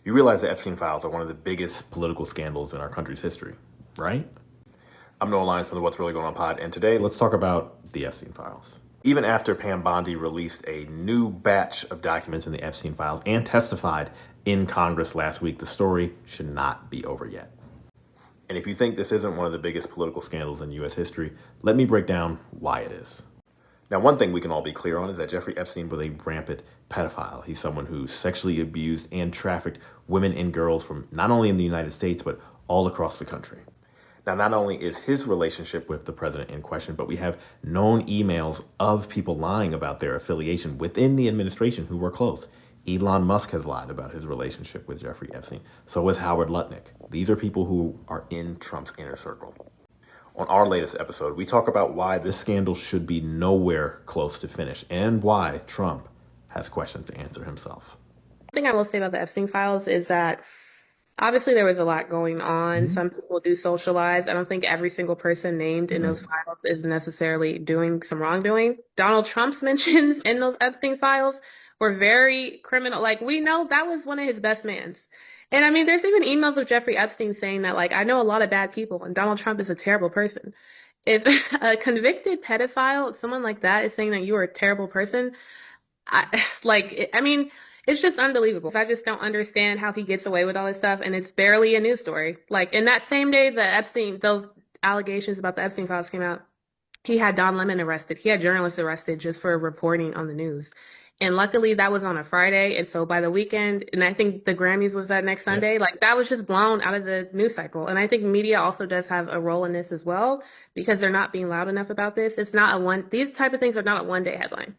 You realize the Epstein Files are one of the biggest political scandals in our country's history, right? I'm Noah Lyons from the What's Really Going On pod, and today let's talk about the Epstein Files. Even after Pam Bondi released a new batch of documents in the Epstein Files and testified in Congress last week, the story should not be over yet. And if you think this isn't one of the biggest political scandals in U.S. history, let me break down why it is. Now, one thing we can all be clear on is that Jeffrey Epstein was a rampant pedophile. He's someone who sexually abused and trafficked women and girls from not only in the United States, but all across the country. Now, not only is his relationship with the president in question, but we have known emails of people lying about their affiliation within the administration who were close. Elon Musk has lied about his relationship with Jeffrey Epstein. So has Howard Lutnick. These are people who are in Trump's inner circle. On our latest episode, we talk about why this scandal should be nowhere close to finish and why Trump has questions to answer himself. The thing I will say about the Epstein files is that obviously there was a lot going on. Some people do socialize. I don't think every single person named in those files is necessarily doing some wrongdoing. Donald Trump's mentions in those Epstein files were very criminal. Like, we know that was one of his best mans. And I mean, there's even emails of Jeffrey Epstein saying that, like, I know a lot of bad people and Donald Trump is a terrible person. If a convicted pedophile, someone like that, is saying that you are a terrible person, I mean, it's just unbelievable. I just don't understand how he gets away with all this stuff, and it's barely a news story. Like, in that same day those allegations about the Epstein files came out, he had Don Lemon arrested. He had journalists arrested just for reporting on the news. And luckily that was on a Friday. And so by the weekend, and I think the Grammys was that next Sunday, like that was just blown out of the news cycle. And I think media also does have a role in this as well, because they're not being loud enough about this. It's not these type of things are not a one day headline.